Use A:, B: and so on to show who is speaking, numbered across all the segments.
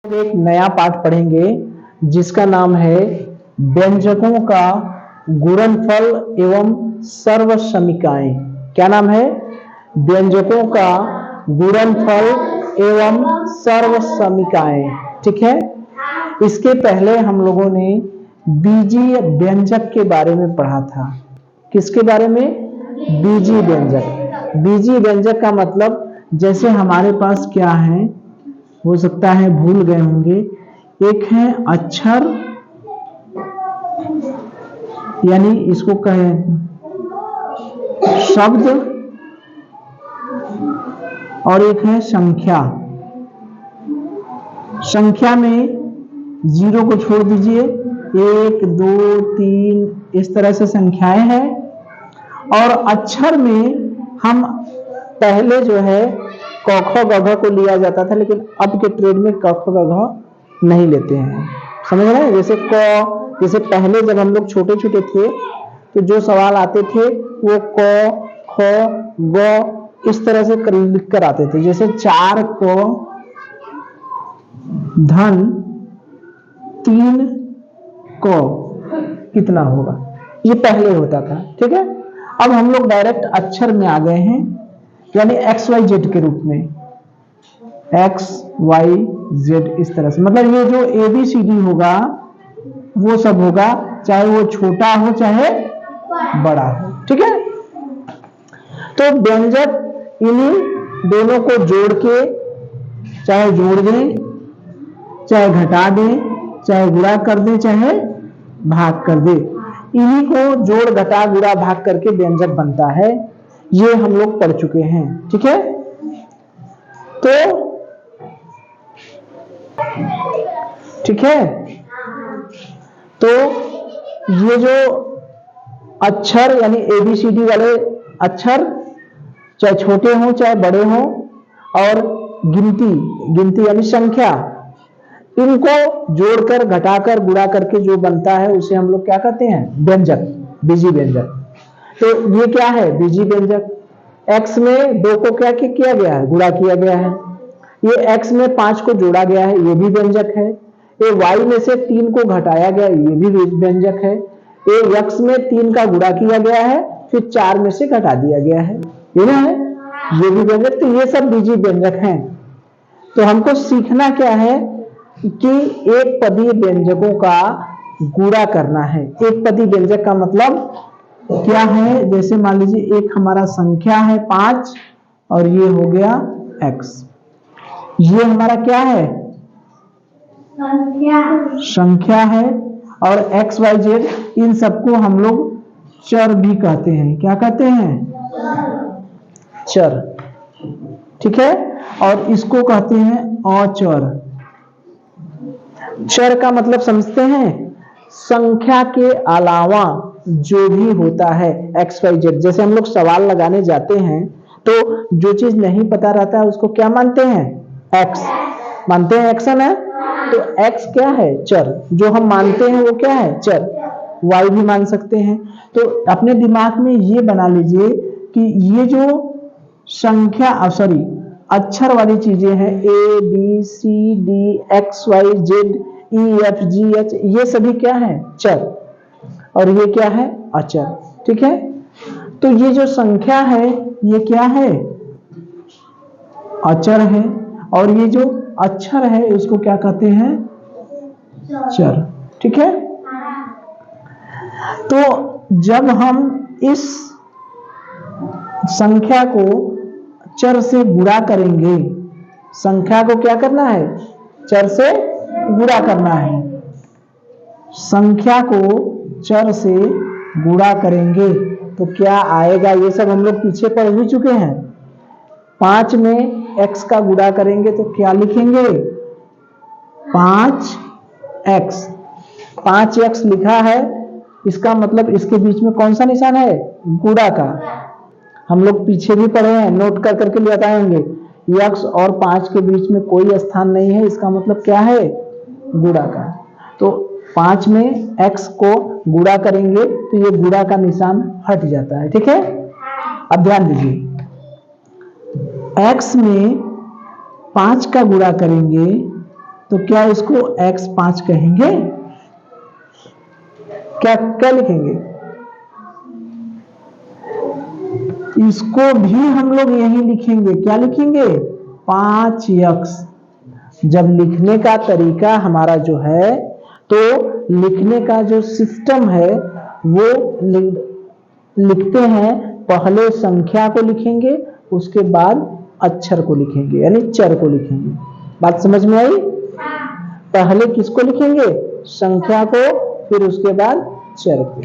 A: एक नया पाठ पढ़ेंगे जिसका नाम है व्यंजकों का गुणनफल एवं सर्वसमीकाएं। क्या नाम है? व्यंजकों का गुणनफल एवं सर्वसमीकाएं। ठीक है। इसके पहले हम लोगों ने बीजीय व्यंजक के बारे में पढ़ा था। किसके बारे में? बीजीय व्यंजक। बीजीय व्यंजक का मतलब जैसे हमारे पास क्या है, हो सकता है भूल गए होंगे। एक है अक्षर, यानी इसको कहें शब्द, और एक है संख्या। संख्या में जीरो को छोड़ दीजिए, 1 2 3 इस तरह से संख्याएं हैं। और अक्षर में हम पहले जो है क ख ग घ को लिया जाता था, लेकिन अब के ट्रेड में क ख ग घ नहीं लेते हैं। समझ रहे हैं? जैसे क, जैसे पहले जब हम लोग छोटे छोटे थे तो जो सवाल आते थे वो क ख ग इस तरह से लिख कर आते थे। जैसे 4 क धन 3 क कितना होगा, ये पहले होता था। ठीक है। अब हम लोग डायरेक्ट अक्षर में आ गए हैं, यानी XYZ के रूप में। XYZ इस तरह से, मतलब ये जो ABCD होगा वो सब होगा, चाहे वो छोटा हो चाहे बड़ा हो। ठीक है। तो व्यंजक इन्हीं दोनों को जोड़ के, चाहे जोड़ दें, चाहे घटा दें, चाहे गुणा कर दें, चाहे भाग कर दें, इन्हीं को जोड़ घटा गुणा भाग करके व्यंजक बनता है। ये हम लोग पढ़ चुके हैं। ठीक है। तो ठीक है, तो ये जो अक्षर यानी ABCD वाले अक्षर, चाहे छोटे हों चाहे बड़े हों, और गिनती यानी संख्या, इनको जोड़कर घटाकर गुणा करके जो बनता है उसे हम लोग क्या कहते हैं? व्यंजक, बीजीय व्यंजक। तो ये क्या है? बीजीय व्यंजक। x में 2 को क्या किया गया है? गुणा किया गया है। ये x में 5 को जोड़ा गया है, ये भी व्यंजक है। ये y में से 3 को घटाया गया, ये भी व्यंजक है। ये x में 3 का गुणा किया गया है, फिर 4 में से घटा दिया गया है, ये ना है, ये भी व्यंजक। तो ये सब बीजीय व्यंजक हैं। तो हमको सीखना क्या है कि एक पदीय व्यंजकों का गुणा करना है। एक पदीय व्यंजक का मतलब क्या है? जैसे मान लीजिए एक हमारा संख्या है 5 और ये हो गया x। ये हमारा क्या है? संख्या है। और XYZ, इन सबको हम लोग चर भी कहते हैं। क्या कहते हैं? चर। ठीक है। और इसको कहते हैं अचर। चर का मतलब समझते हैं? संख्या के अलावा जो भी होता है XYZ। जैसे हम लोग सवाल लगाने जाते हैं तो जो चीज नहीं पता रहता है उसको क्या मानते हैं? X मानते हैं, एक्शन है। तो X क्या है? चर। जो हम मानते हैं वो क्या है? चर। Y भी मान सकते हैं। तो अपने दिमाग में ये बना लीजिए कि ये जो संख्या अक्षर वाली चीजें हैं, ABCD XYZ EFGH, ये सभी क्या है? चर। और ये क्या है? अचर। ठीक है। तो ये जो संख्या है ये क्या है? अचर है। और ये जो अक्षर है उसको क्या कहते हैं? चर। ठीक है। तो जब हम इस संख्या को चर से गुणा करेंगे, संख्या को क्या करना है? चर से गुणा करना है। संख्या को चर से गुणा करेंगे तो क्या आएगा? ये सब हम लोग पीछे पढ़ भी चुके हैं। 5 में x का गुणा करेंगे तो क्या लिखेंगे? 5x। 5x लिखा है, इसका मतलब इसके बीच में कौन सा निशान है? गुणा का। हम लोग पीछे भी पढ़े हैं, नोट कर करके ले आएंगे। x और 5 के बीच में कोई स्थान नहीं है, इसका मतलब क्या है? गुणा का। तो 5 में x को गुणा करेंगे तो ये गुणा का निशान हट जाता है। ठीक है। अब ध्यान दीजिए, x में 5 का गुणा करेंगे तो क्या इसको x5 कहेंगे? क्या क्या लिखेंगे? इसको भी हम लोग यही लिखेंगे। क्या लिखेंगे? 5x। जब लिखने का तरीका हमारा जो है, तो लिखने का जो सिस्टम है वो लिखते हैं, पहले संख्या को लिखेंगे, उसके बाद अक्षर को लिखेंगे, यानी चर को लिखेंगे। बात समझ में आई? पहले किसको लिखेंगे? संख्या को, फिर उसके बाद चर को।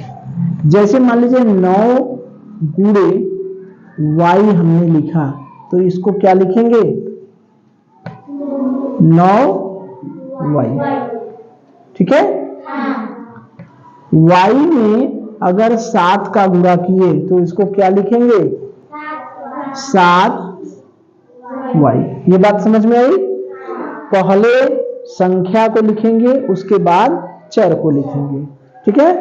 A: जैसे मान लीजिए 9 गुणे y हमने लिखा, तो इसको क्या लिखेंगे? 9y। ठीक है? y में अगर 7 का गुणा किए तो इसको क्या लिखेंगे? 7y। ये बात समझ में आई? पहले संख्या को लिखेंगे, उसके बाद चर को लिखेंगे। ठीक है?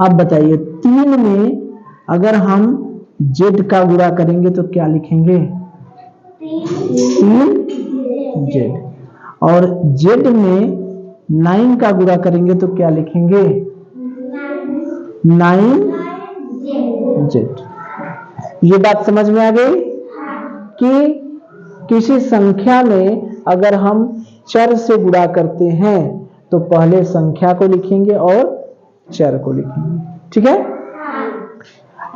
A: अब बताइए 3 में अगर हम z का गुणा करेंगे तो क्या लिखेंगे? 3z। और z में 9 का गुणा करेंगे तो क्या लिखेंगे? 9z। ये बात समझ में आ गई कि किसी संख्या में अगर हम चर से गुणा करते हैं तो पहले संख्या को लिखेंगे और चर को लिखेंगे। ठीक है?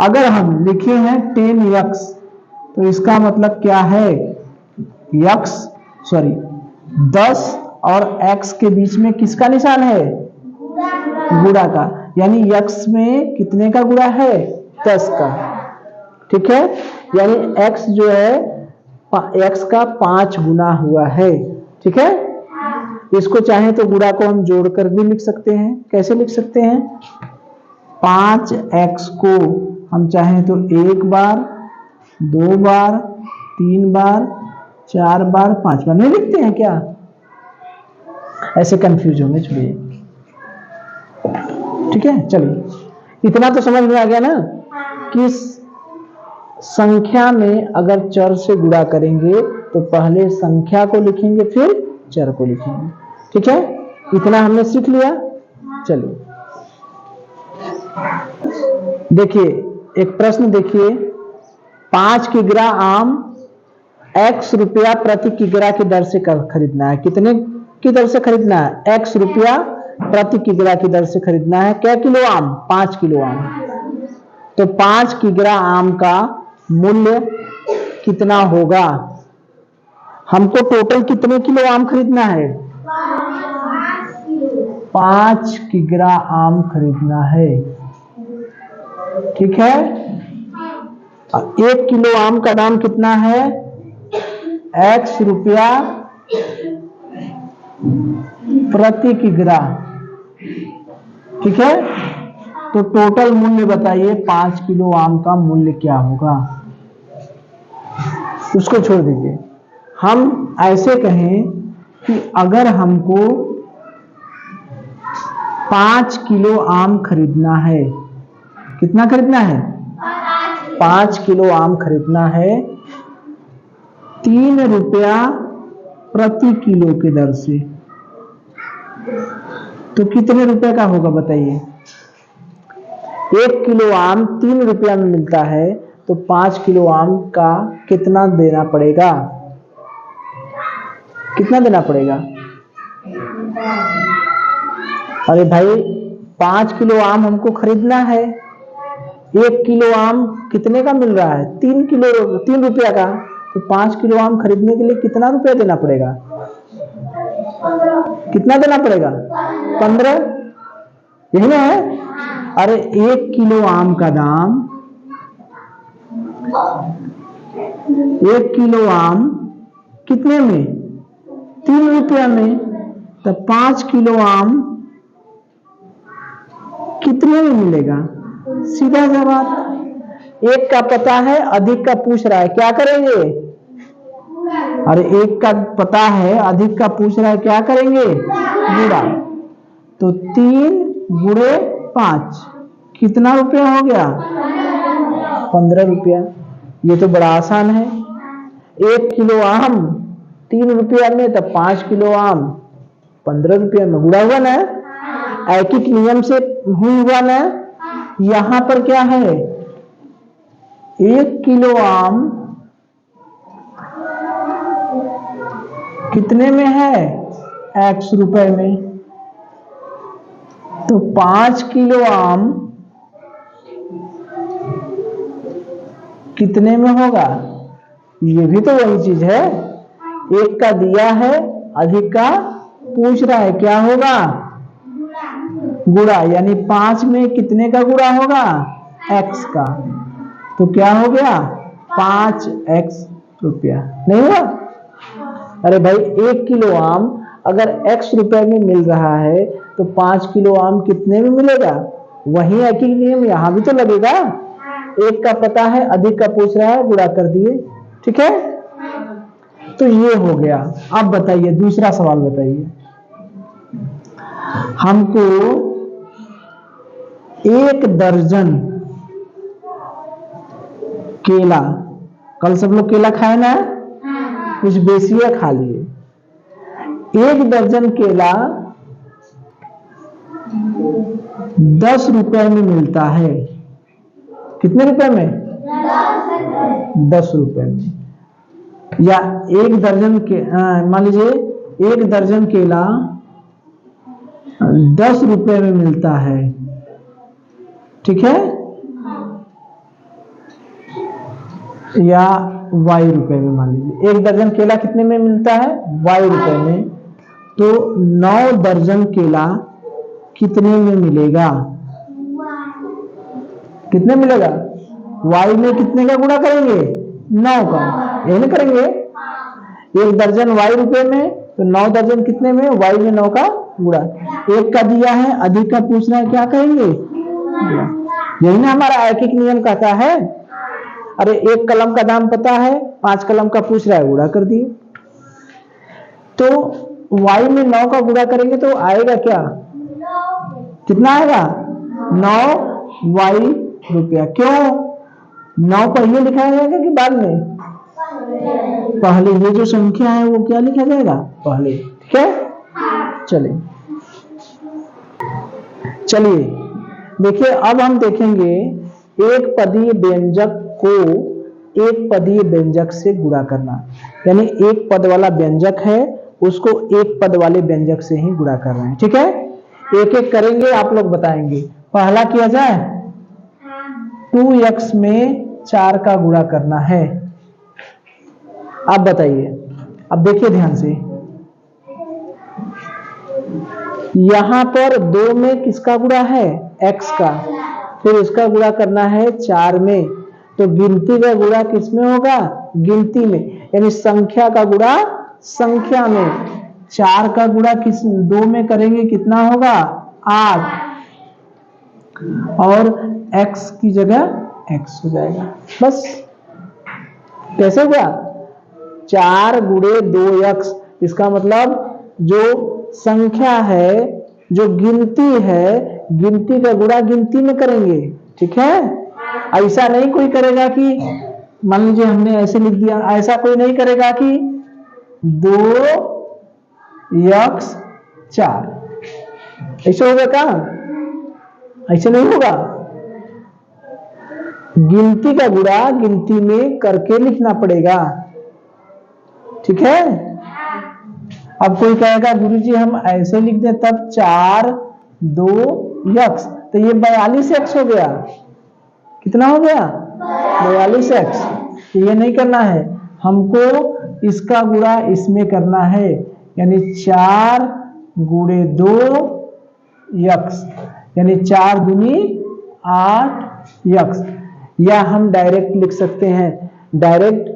A: अगर हम लिखे हैं 10x, तो इसका मतलब क्या है? 10 और x के बीच में किसका निशान है? गुणा का। यानी x में कितने का गुणा है? 10 का। ठीक है? यानी x जो है x का 5 गुना हुआ है। ठीक है? इसको चाहे तो गुणा को हम जोड़कर भी लिख सकते हैं। कैसे लिख सकते हैं? 5x को हम चाहें तो 1 बार, 2 बार, 3 बार, 4 बार, 5 बार नहीं लिखते हैं क्या? ऐसे कंफ्यूज होंगे, छोड़िए। ठीक है? चलिए, इतना तो समझ में आ गया ना कि संख्या में अगर चर से गुणा करेंगे तो पहले संख्या को लिखेंगे, फिर चर को लिखेंगे। ठीक है? इतना हमने सीख लिया। चलिए देखिए, एक प्रश्न देखिए। 5 किग्रा आम x रुपया प्रति किग्रा की दर से खरीदना है। कितने की दर से खरीदना है? x रुपया प्रति किग्रा की दर से खरीदना है। क्या किलो आम? 5 किलो आम। तो 5 किग्रा आम का मूल्य कितना होगा? हमको टोटल कितने किलो आम खरीदना है? 5 किग्रा आम खरीदना है। ठीक है? 1 किलो आम का दाम कितना है? x रुपया प्रति किग्रा। ठीक है? तो टोटल मूल्य बताइए, 5 किलो आम का मूल्य क्या होगा? उसको छोड़ दीजिए। हम ऐसे कहें कि अगर हमको 5 किलो आम खरीदना है, कितना खरीदना है? 5 किलो आम खरीदना है 3 रुपया प्रति किलो की दर से, तो कितने रुपए का होगा बताइए? 1 किलो आम 3 रुपया में मिलता है, तो 5 किलो आम का कितना देना पड़ेगा? कितना देना पड़ेगा? अरे भाई, 5 किलो आम हमको खरीदना है। 1 किलो आम कितने का मिल रहा है? 3 रुपया का। तो 5 किलो आम खरीदने के लिए कितना रुपया देना पड़ेगा? कितना देना पड़ेगा? 15। यही ना है? अरे 1 किलो आम का दाम, 1 किलो आम कितने में? 3 रुपया में। तो 5 किलो आम कितने में मिलेगा? सीधा सा बात। एक का पता है, अधिक का पूछ रहा है, क्या करेंगे? अरे एक का पता है, अधिक का पूछ रहा है, क्या करेंगे? गुणा। तो 3 गुणे 5 कितना रुपया हो गया? 15 रुपया। ये तो बड़ा आसान है। 1 किलो आम ₹3 में, तब 5 किलो आम ₹15 में गुड़ा हुआ ना, ऐकिक नियम से हुआ ना। यहां पर क्या है, 1 किलो आम कितने में है, X रुपए में, तो 5 किलो आम कितने में होगा, ये भी तो वही चीज है, एक का दिया है, अधिक का पूछ रहा है, क्या होगा, गुणा, यानी 5 में कितने का गुणा होगा, X का, तो क्या हो गया 5X रुपया, नहीं हुआ। अरे भाई 1 किलो आम अगर X रुपए में मिल रहा है तो 5 किलो आम कितने में मिलेगा, वही ऐकिक नियम यहां भी तो लगेगा, एक का पता है, अधिक का पूछ रहा है, गुणा कर दिए, ठीक है। तो ये हो गया। अब बताइए दूसरा सवाल बताइए, हमको 1 दर्जन केला, कल सब लोग केला खाए ना, कुछ बेसिया खा लिए, 1 दर्जन केला 10 रुपए में मिलता है, कितने रुपए में, 10 रुपए में, या 1 दर्जन के मान लीजिए 1 दर्जन केला 10 रुपए में मिलता है, ठीक है, या Y रुपए में, मान लीजिए 1 दर्जन केला कितने में मिलता है, Y रुपए में, तो 9 दर्जन केला कितने में मिलेगा, कितने मिलेगा, Y में कितने का गुणा करेंगे, 9 का, यही ना करेंगे, 1 दर्जन Y रुपए में, तो 9 दर्जन कितने में, Y में 9 का गुणा, एक का दिया है, अधिक का पूछ रहा है, क्या कहेंगे, यही ना हमारा ऐकिक नियम कहता है। अरे 1 कलम का दाम पता है, 5 कलम का पूछ रहा है, गुणा कर दिए, तो Y में 9 का गुणा करेंगे तो आएगा क्या, कितना आएगा, 9Y रुपया। क्यों 9 पहले लिखा जाएगा कि बाद में, पहले, ये जो संख्या है वो क्या लिखा जाएगा, पहले, ठीक है। चलिए देखिए, अब हम देखेंगे एक पदीय व्यंजक को एक पदीय व्यंजक से गुणा करना, यानी एक पद वाला व्यंजक है उसको एक पद वाले व्यंजक से ही गुणा कर रहे हैं, ठीक है। एक एक करेंगे, आप लोग बताएंगे। पहला किया जाए, 2x में 4 का गुणा करना है। आप बताइए, अब देखिए ध्यान से, यहां पर 2 में किसका गुणा है, x का, फिर इसका गुणा करना है 4 में, तो गिनती का गुणा किसमें होगा, गिनती में, यानी संख्या का गुणा संख्या में। 4 का गुणा किस 2 में करेंगे, कितना होगा, 8, और x की जगह x हो जाएगा, बस। कैसे हुआ, 4 गुणे 2x, इसका मतलब जो संख्या है, जो गिनती है, गिनती का गुणा गिनती में करेंगे, ठीक है। ऐसा नहीं कोई करेगा कि मान लीजिए हमने ऐसे लिख दिया, ऐसा कोई नहीं करेगा कि 2x 4, ऐसा होगा क्या, ऐसे नहीं होगा। गिनती का गुणा गिनती में करके लिखना पड़ेगा, ठीक है। अब कोई कहेगा गुरुजी हम ऐसे लिख दे, तब 4 2x, तो ये 42x हो गया, कितना हो गया, 42x। तो ये नहीं करना है हमको, इसका गुणा इसमें करना है, यानी 4 गुणे 2x, यानी 4 दूनी 8x, या हम डायरेक्ट लिख सकते हैं, डायरेक्ट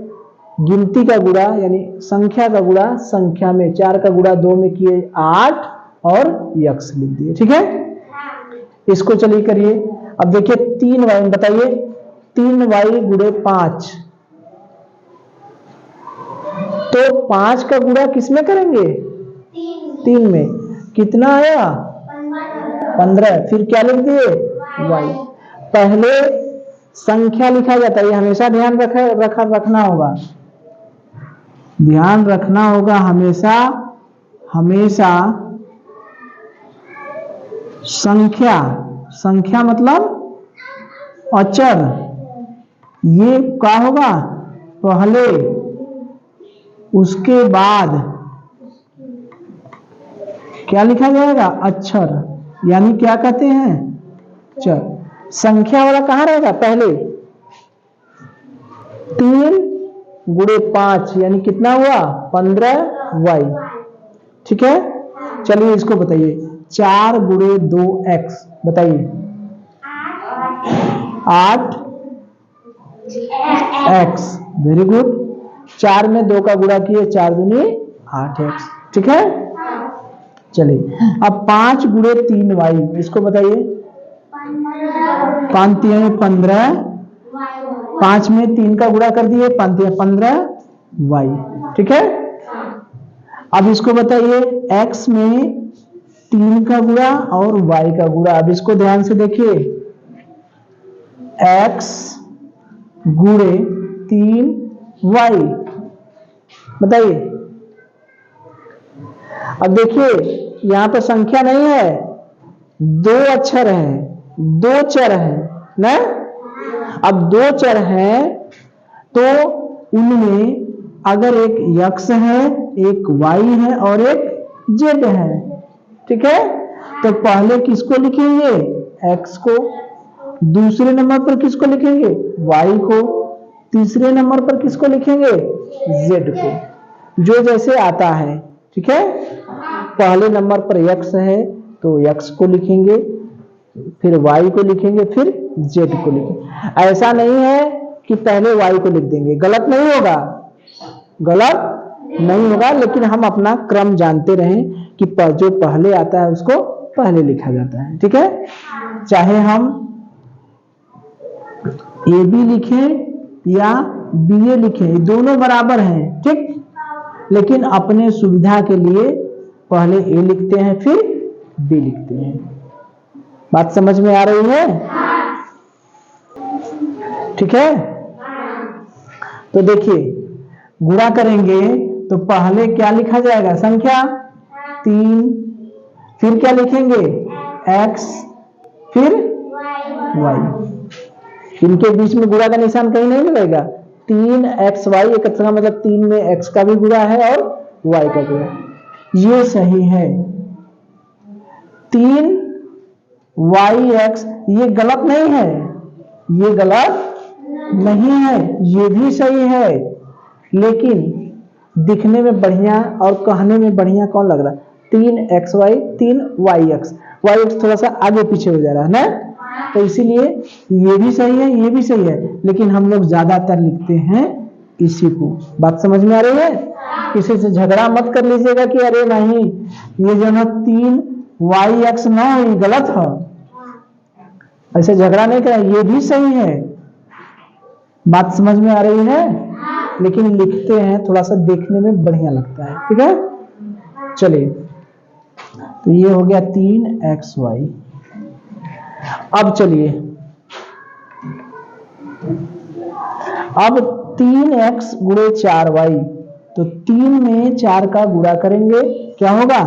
A: गिनती का गुणा यानी संख्या का गुणा संख्या में, 4 का गुणा 2 में किए 8 और x लिख दिए, ठीक है। इसको चलिए करिए। अब देखिए 3y, बताइए 3y गुणे 5, तो 5 का गुणा किसमें करेंगे, 3 में, कितना आया 15, फिर क्या लिख दिए y। पहले संख्या लिखा जाता है, ये हमेशा ध्यान रखना होगा, ध्यान रखना होगा हमेशा हमेशा संख्या, संख्या मतलब अचर, ये क्या होगा पहले, उसके बाद क्या लिखा जाएगा अक्षर, यानी क्या कहते हैं चर। संख्या वाला कहां रहेगा पहले, 3 गुणे 5 यानी कितना हुआ 15y। ठीक है, चलिए इसको बताइए 4 गुणे 2x, बताइए 8x। वेरी गुड, 4 में 2 का गुणा किए 4 दूनी 8x। ठीक है, चलिए अब 5 गुणे 3y, इसको बताइए 5 3 15, 5 में 3 का गुणा कर दिए 5 15y। ठीक है, अब इसको बताइए x में 3 का गुणा और y का गुणा। अब इसको ध्यान से देखिए, x गुणे 3y, बताइए। अब देखिए यहां पर संख्या नहीं है, 2 अक्षर हैं, 2 चर हैं ना। अब 2 चर हैं तो उनमें अगर एक x है, एक y है और एक z है, ठीक है, तो पहले किसको लिखेंगे x को, दूसरे नंबर पर किसको लिखेंगे y को, तीसरे नंबर पर किसको लिखेंगे z को, जो जैसे आता है। ठीक है, पहले नंबर पर x है तो x को लिखेंगे, फिर y को लिखेंगे, फिर z को लिखेंगे। ऐसा नहीं है कि पहले y को लिख देंगे, गलत नहीं होगा, गलत नहीं होगा, लेकिन हम अपना क्रम जानते रहें कि जो पहले आता है उसको पहले लिखा जाता है। ठीक है, चाहे हम ए बी लिखें या बी ए लिखें, दोनों बराबर हैं। ठीक, लेकिन अपने सुविधा के लिए पहले ए लिखते हैं फिर बी लिखते हैं। बात समझ में आ रही है? ठीक है, तो देखिए गुणा करेंगे तो पहले क्या लिखा जाएगा संख्या 3, फिर क्या लिखेंगे x, फिर y। इनके बीच में गुणा का निशान कहीं नहीं मिलेगा, 3xy, एक का मतलब 3 में x का भी गुणा है और y का गुणा, ये सही है। 3yx ये गलत नहीं है, ये गलत नहीं है, ये भी सही है, लेकिन दिखने में बढ़िया और कहने में बढ़िया कौन लग रहा है 3xy 3yx, yx थोड़ा सा आगे पीछे हो जा रहा है ना, तो इसीलिए ये भी सही है ये भी सही है, लेकिन हम लोग ज्यादातर लिखते हैं इसी को। बात समझ में आ रही है? किसी से झगड़ा मत कर लीजिएगा कि अरे नहीं ये जो है 3yx ना ये गलत है, ऐसे झगड़ा नहीं करें, ये भी सही है। बात समझ में आ रही है? लेकिन लिखते हैं थोड़ा सा देखने में बढ़िया लगता है। ठीक है, चलिए तो ये हो गया 3xy। अब चलिए अब 3x गुणे 4y, तो 3 में 4 का गुणा करेंगे क्या होगा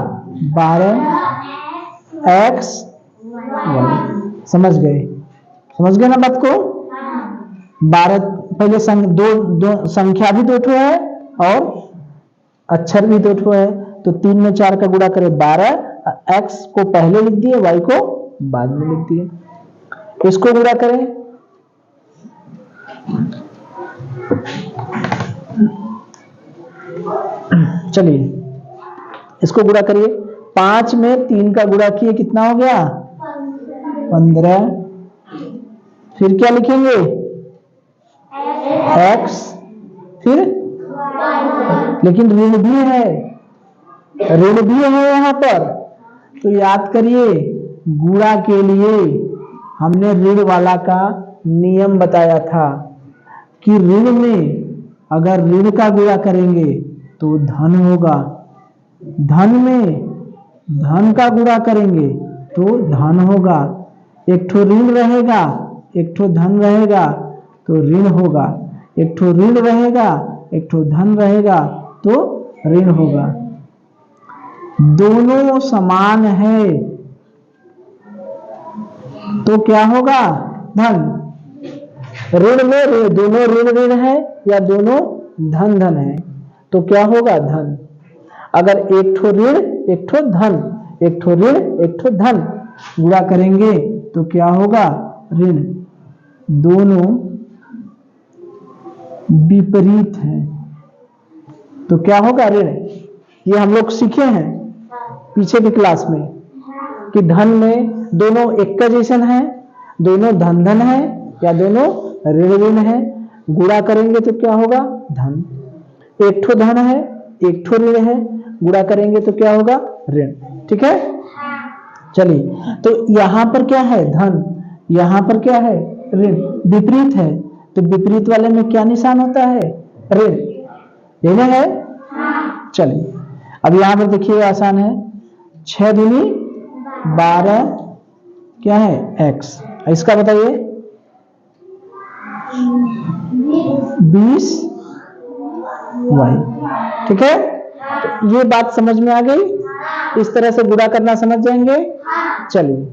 A: 12x y। समझ गए ना बात को? 12 पहले दो संख्या भी 2 ठो है और अक्षर भी 2 ठो है, तो 3 में 4 का गुणा करें 12, x को पहले लिख दिए y को बाद में लिख दिए। इसको गुणा करें, चलिए इसको गुणा करिए, 5 में 3 का गुणा किए कितना हो गया 15, फिर क्या लिखेंगे x, फिर लेकिन ऋण भी है यहां पर, तो याद करिए गुणा के लिए हमने ऋण वाला का नियम बताया था कि ऋण में अगर ऋण का गुणा करेंगे तो धन होगा, धन में धन का गुणा करेंगे तो धन होगा, एक ठो ऋण रहेगा एक ठो धन रहेगा तो ऋण होगा, एक ठो ऋण रहेगा एक ठो धन रहेगा तो ऋण होगा। दोनों समान है तो क्या होगा? धन। ऋण में दोनों ऋण ऋण है या दोनों धन धन है तो क्या होगा? धन। अगर एक ठो ऋण एक ठो धन, एक ठो ऋण एक ठो धन गुणा करेंगे तो क्या होगा? ऋण। दोनों विपरीत हैं तो क्या होगा? ऋण। ये हम लोग सीखे हैं पीछे की क्लास में कि धन में दोनों एक का जैसन है, दोनों धन धन है या दोनों ऋण ऋण है। गुणा करेंगे तो क्या होगा? धन। एक ठो धन है एक ठो ऋण है, गुणा करेंगे तो क्या होगा? ऋण। ठीक है, चलिए। तो यहां पर क्या है? धन। यहां पर क्या है? ऋण। विपरीत है तो विपरीत वाले में क्या निशान होता है? ऋण। यही ना है? चलिए अब यहां पर देखिए आसान है। 6 दूनी 12 क्या है? x। इसका बताइए 20 y। ठीक है, तो ये बात समझ में आ गई। इस तरह से गुणा करना समझ जाएंगे। चलिए